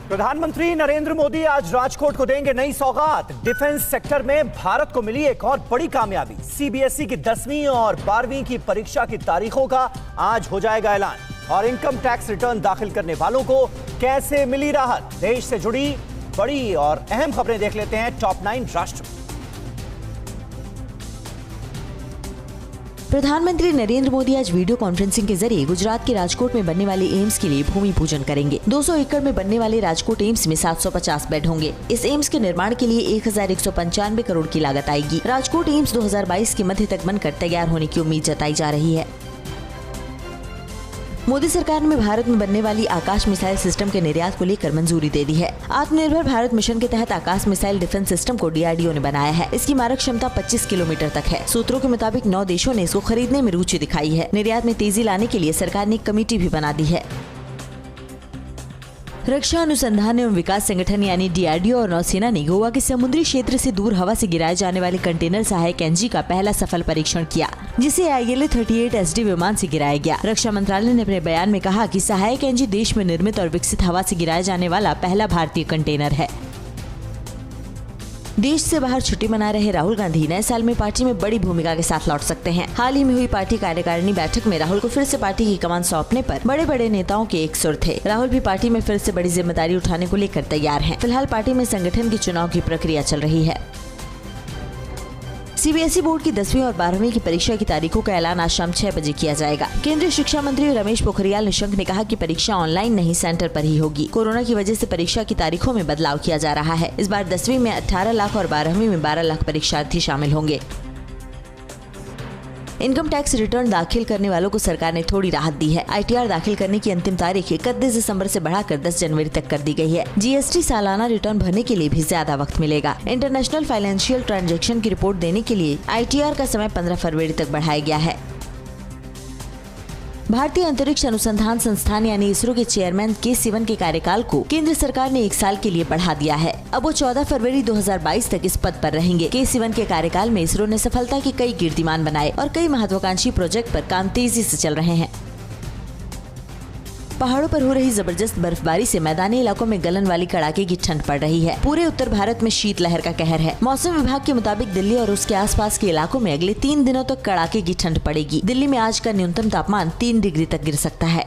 प्रधानमंत्री नरेंद्र मोदी आज राजकोट को देंगे नई सौगात। डिफेंस सेक्टर में भारत को मिली एक और बड़ी कामयाबी। सीबीएसई की 10वीं और 12वीं की परीक्षा की तारीखों का आज हो जाएगा ऐलान। और इनकम टैक्स रिटर्न दाखिल करने वालों को कैसे मिली राहत, देश से जुड़ी बड़ी और अहम खबरें देख लेते हैं टॉप 9 राष्ट्र। प्रधानमंत्री नरेंद्र मोदी आज वीडियो कॉन्फ्रेंसिंग के जरिए गुजरात के राजकोट में बनने वाले एम्स के लिए भूमि पूजन करेंगे। 200 एकड़ में बनने वाले राजकोट एम्स में 750 बेड होंगे। इस एम्स के निर्माण के लिए 1195 करोड़ की लागत आएगी। राजकोट एम्स 2022 के मध्य तक बनकर तैयार होने की उम्मीद जताई जा रही है। मोदी सरकार ने भारत में बनने वाली आकाश मिसाइल सिस्टम के निर्यात को लेकर मंजूरी दे दी है। आत्मनिर्भर भारत मिशन के तहत आकाश मिसाइल डिफेंस सिस्टम को डीआरडीओ ने बनाया है। इसकी मारक क्षमता 25 किलोमीटर तक है। सूत्रों के मुताबिक 9 देशों ने इसको खरीदने में रुचि दिखाई है। निर्यात में तेजी लाने के लिए सरकार ने एक कमेटी भी बना दी है। रक्षा अनुसंधान एवं विकास संगठन यानी डीआरडीओ और नौसेना ने गोवा के समुद्री क्षेत्र से दूर हवा से गिराए जाने वाले कंटेनर सहायक एनजी का पहला सफल परीक्षण किया, जिसे ILA-38 SD विमान से गिराया गया। रक्षा मंत्रालय ने अपने बयान में कहा कि सहायक एनजी देश में निर्मित और विकसित हवा से गिराए जाने वाला पहला भारतीय कंटेनर है। देश से बाहर छुट्टी मना रहे राहुल गांधी नए साल में पार्टी में बड़ी भूमिका के साथ लौट सकते हैं। हाल ही में हुई पार्टी कार्यकारिणी बैठक में राहुल को फिर से पार्टी की कमान सौंपने पर बड़े बड़े नेताओं के एक सुर थे। राहुल भी पार्टी में फिर से बड़ी जिम्मेदारी उठाने को लेकर तैयार हैं। फिलहाल पार्टी में संगठन के चुनाव की प्रक्रिया चल रही है। सीबीएसई बोर्ड की 10वीं और 12वीं की परीक्षा की तारीखों का ऐलान आज शाम 6 बजे किया जाएगा। केंद्रीय शिक्षा मंत्री रमेश पोखरियाल निशंक ने कहा कि परीक्षा ऑनलाइन नहीं सेंटर पर ही होगी। कोरोना की वजह से परीक्षा की तारीखों में बदलाव किया जा रहा है। इस बार 10वीं में 18 लाख और 12वीं में 12 लाख परीक्षार्थी शामिल होंगे। इनकम टैक्स रिटर्न दाखिल करने वालों को सरकार ने थोड़ी राहत दी है। ITR दाखिल करने की अंतिम तारीख 31 दिसंबर से बढ़ाकर 10 जनवरी तक कर दी गई है। GST सालाना रिटर्न भरने के लिए भी ज्यादा वक्त मिलेगा। इंटरनेशनल फाइनेंशियल ट्रांजैक्शन की रिपोर्ट देने के लिए ITR का समय 15 फरवरी तक बढ़ाया गया है। भारतीय अंतरिक्ष अनुसंधान संस्थान यानी इसरो के चेयरमैन के सिवन के कार्यकाल को केंद्र सरकार ने 1 साल के लिए बढ़ा दिया है। अब वो 14 फरवरी 2022 तक इस पद पर रहेंगे। के सिवन के कार्यकाल में इसरो ने सफलता के कई कीर्तिमान बनाए और कई महत्वाकांक्षी प्रोजेक्ट पर काम तेजी से चल रहे हैं। पहाड़ों पर हो रही जबरदस्त बर्फबारी से मैदानी इलाकों में गलन वाली कड़ाके की ठंड पड़ रही है। पूरे उत्तर भारत में शीतलहर का कहर है। मौसम विभाग के मुताबिक दिल्ली और उसके आसपास के इलाकों में अगले 3 दिनों तक कड़ाके की ठंड पड़ेगी। दिल्ली में आज का न्यूनतम तापमान 3 डिग्री तक गिर सकता है।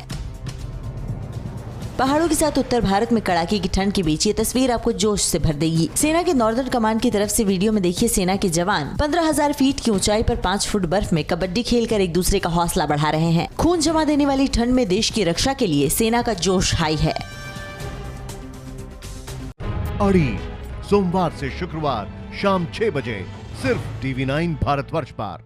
पहाड़ों के साथ उत्तर भारत में कड़ाके की ठंड के बीच ये तस्वीर आपको जोश से भर देगी। सेना के नॉर्दर्न कमांड की तरफ से वीडियो में देखिए सेना के जवान 15,000 फीट की ऊंचाई पर 5 फुट बर्फ में कबड्डी खेलकर एक दूसरे का हौसला बढ़ा रहे हैं। खून जमा देने वाली ठंड में देश की रक्षा के लिए सेना का जोश हाई है। अड़ी सोमवार से शुक्रवार शाम 6 बजे सिर्फ TV9 भारतवर्ष पर।